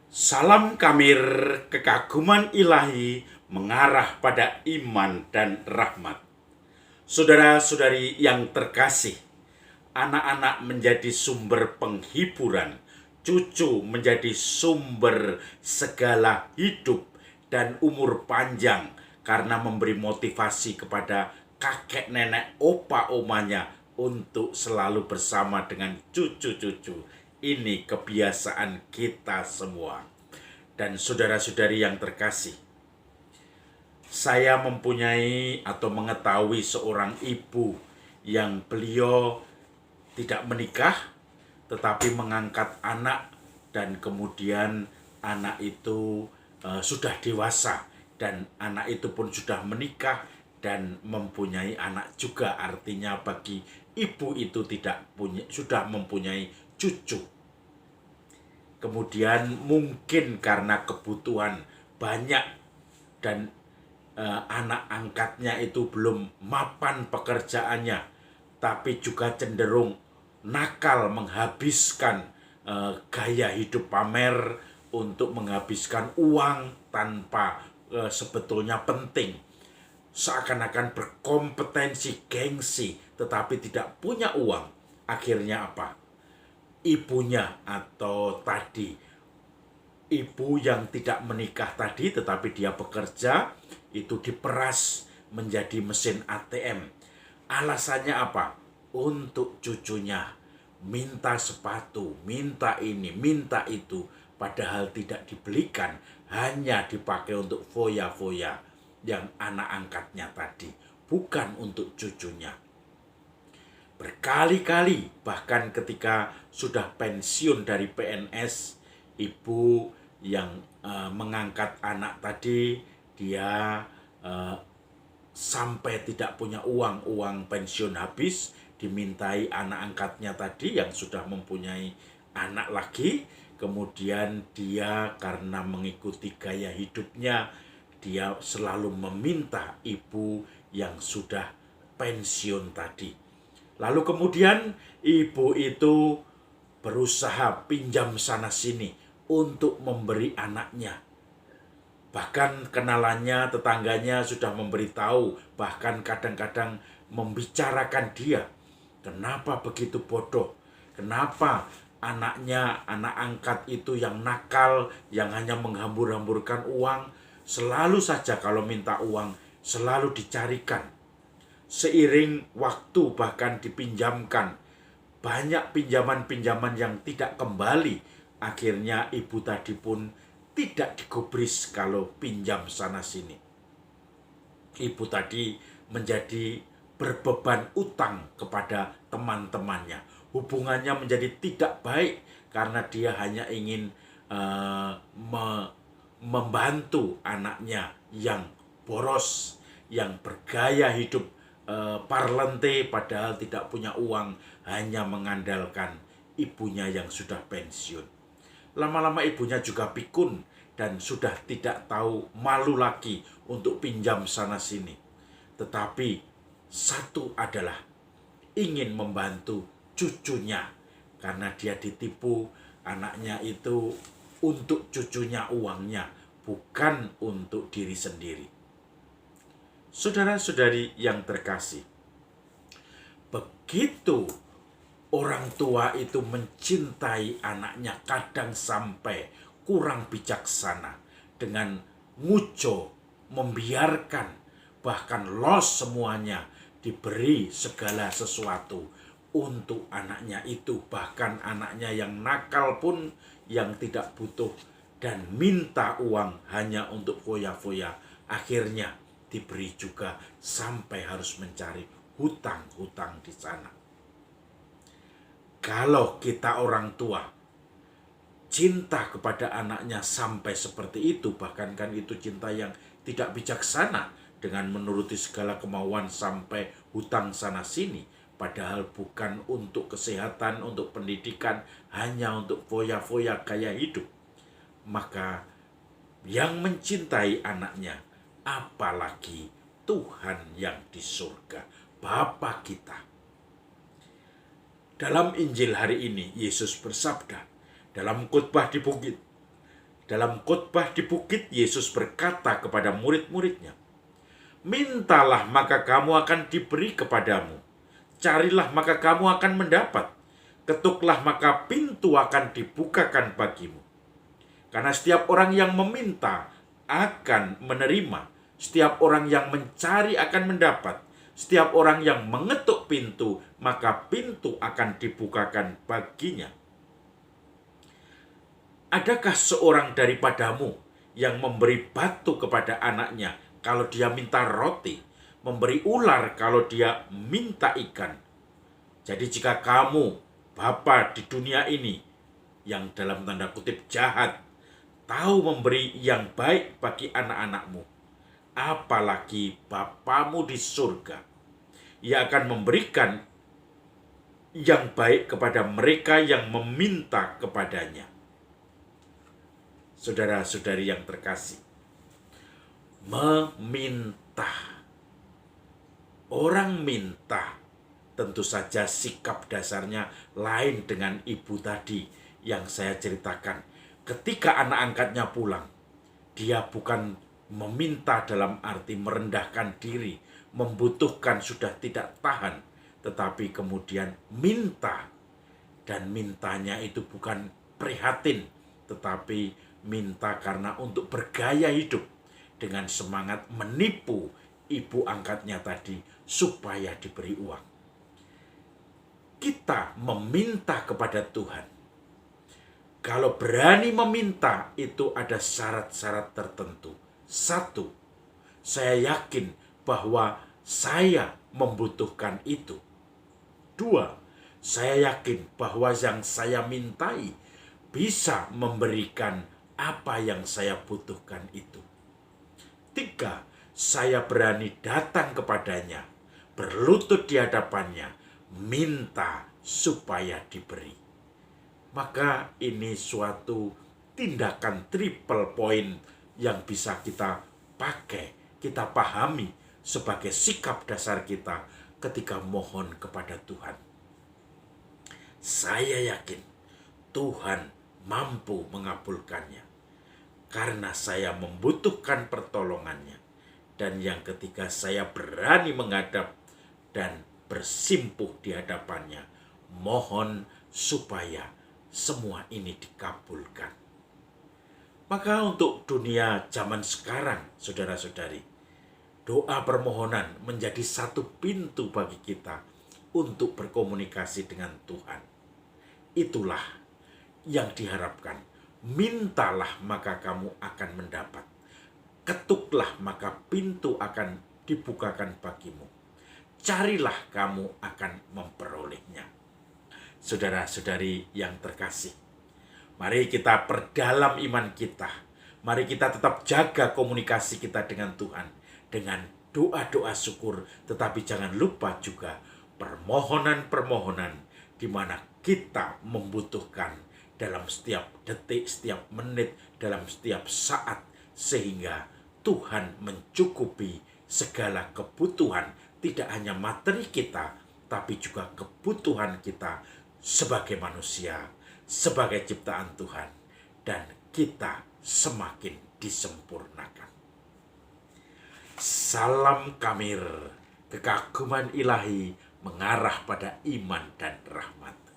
Salam kamir kekaguman ilahi mengarah pada iman dan rahmat. Saudara-saudari yang terkasih, anak-anak menjadi sumber penghiburan, cucu menjadi sumber segala hidup dan umur panjang karena memberi motivasi kepada kakek nenek opa omanya untuk selalu bersama dengan cucu-cucu. Ini kebiasaan kita semua. Dan saudara-saudari yang terkasih, saya mempunyai atau mengetahui seorang ibu yang beliau tidak menikah tetapi mengangkat anak, dan kemudian anak itu sudah dewasa dan anak itu pun sudah menikah dan mempunyai anak juga. Artinya bagi ibu itu sudah mempunyai cucu. Kemudian mungkin karena kebutuhan banyak dan anak angkatnya itu belum mapan pekerjaannya, tapi juga cenderung nakal menghabiskan gaya hidup pamer untuk menghabiskan uang tanpa sebetulnya penting. Seakan-akan berkompetensi, gengsi, tetapi tidak punya uang. Akhirnya apa? Ibunya atau tadi ibu yang tidak menikah tadi tetapi dia bekerja itu diperas menjadi mesin ATM. Alasannya apa? Untuk cucunya. Minta sepatu, minta ini, minta itu, padahal tidak dibelikan, hanya dipakai untuk foya-foya yang anak angkatnya tadi, bukan untuk cucunya. Berkali-kali, bahkan ketika sudah pensiun dari PNS, ibu yang mengangkat anak tadi, dia sampai tidak punya uang pensiun habis, dimintai anak angkatnya tadi yang sudah mempunyai anak lagi. Kemudian dia karena mengikuti gaya hidupnya, dia selalu meminta ibu yang sudah pensiun tadi. Lalu kemudian ibu itu berusaha pinjam sana sini untuk memberi anaknya. Bahkan kenalannya, tetangganya sudah memberitahu, bahkan kadang-kadang membicarakan dia. Kenapa begitu bodoh? Kenapa anaknya, anak angkat itu yang nakal, yang hanya menghambur-hamburkan uang, selalu saja kalau minta uang, selalu dicarikan. Seiring waktu bahkan dipinjamkan. Banyak pinjaman-pinjaman yang tidak kembali. Akhirnya ibu tadi pun tidak digubris kalau pinjam sana sini. Ibu tadi menjadi berbeban utang kepada teman-temannya. Hubungannya menjadi tidak baik karena dia hanya ingin membantu anaknya yang boros, yang bergaya hidup parlente padahal tidak punya uang, hanya mengandalkan ibunya yang sudah pensiun. Lama-lama ibunya juga pikun dan sudah tidak tahu malu lagi untuk pinjam sana sini. Tetapi satu adalah ingin membantu cucunya karena dia ditipu anaknya itu untuk cucunya uangnya, bukan untuk diri sendiri. Saudara-saudari yang terkasih, begitu orang tua itu mencintai anaknya, kadang sampai kurang bijaksana dengan nguco, membiarkan, bahkan los semuanya, diberi segala sesuatu untuk anaknya itu. Bahkan anaknya yang nakal pun, yang tidak butuh dan minta uang hanya untuk foya-foya, akhirnya diberi juga sampai harus mencari hutang-hutang di sana. Kalau kita orang tua cinta kepada anaknya sampai seperti itu, bahkan kan itu cinta yang tidak bijaksana dengan menuruti segala kemauan sampai hutang sana sini, padahal bukan untuk kesehatan, untuk pendidikan, hanya untuk foya-foya gaya hidup. Maka yang mencintai anaknya, apalagi Tuhan yang di surga, Bapa kita. Dalam Injil hari ini, Yesus bersabda dalam khotbah di bukit, Dalam khotbah di bukit, Yesus berkata kepada murid-muridnya, "Mintalah maka kamu akan diberi kepadamu. Carilah maka kamu akan mendapat. Ketuklah maka pintu akan dibukakan bagimu. Karena setiap orang yang meminta akan menerima. Setiap orang yang mencari akan mendapat. Setiap orang yang mengetuk pintu, maka pintu akan dibukakan baginya." Adakah seorang daripadamu yang memberi batu kepada anaknya kalau dia minta roti, memberi ular kalau dia minta ikan? Jadi jika kamu, Bapa di dunia ini, yang dalam tanda kutip jahat, tahu memberi yang baik bagi anak-anakmu, apalagi Bapamu di surga, Ia akan memberikan yang baik kepada mereka yang meminta kepadanya. Saudara-saudari yang terkasih, meminta. Orang minta, tentu saja sikap dasarnya lain dengan ibu tadi yang saya ceritakan. Ketika anak angkatnya pulang, dia bukan meminta dalam arti merendahkan diri, membutuhkan sudah tidak tahan, tetapi kemudian minta. Dan mintanya itu bukan prihatin, tetapi minta karena untuk bergaya hidup dengan semangat menipu ibu angkatnya tadi supaya diberi uang. Kita meminta kepada Tuhan. Kalau berani meminta, itu ada syarat-syarat tertentu. Satu, saya yakin bahwa saya membutuhkan itu. Dua, saya yakin bahwa yang saya mintai bisa memberikan apa yang saya butuhkan itu. Tiga, saya berani datang kepadanya, berlutut di hadapannya, minta supaya diberi. Maka ini suatu tindakan triple point yang bisa kita pakai, kita pahami sebagai sikap dasar kita ketika mohon kepada Tuhan. Saya yakin Tuhan mampu mengabulkannya karena saya membutuhkan pertolongannya. Dan yang ketiga, saya berani menghadap dan bersimpuh di hadapannya, mohon supaya semua ini dikabulkan. Maka untuk dunia zaman sekarang, saudara-saudari, doa permohonan menjadi satu pintu bagi kita untuk berkomunikasi dengan Tuhan. Itulah yang diharapkan. Mintalah maka kamu akan mendapat. Ketuklah maka pintu akan dibukakan bagimu. Carilah kamu akan memperolehnya. Saudara-saudari yang terkasih, mari kita perdalam iman kita. Mari kita tetap jaga komunikasi kita dengan Tuhan dengan doa-doa syukur, tetapi jangan lupa juga permohonan-permohonan di mana kita membutuhkan dalam setiap detik, setiap menit, dalam setiap saat, sehingga Tuhan mencukupi segala kebutuhan, tidak hanya materi kita, tapi juga kebutuhan kita sebagai manusia, sebagai ciptaan Tuhan, dan kita semakin disempurnakan. Salam Kamir, kekaguman ilahi mengarah pada iman dan rahmat.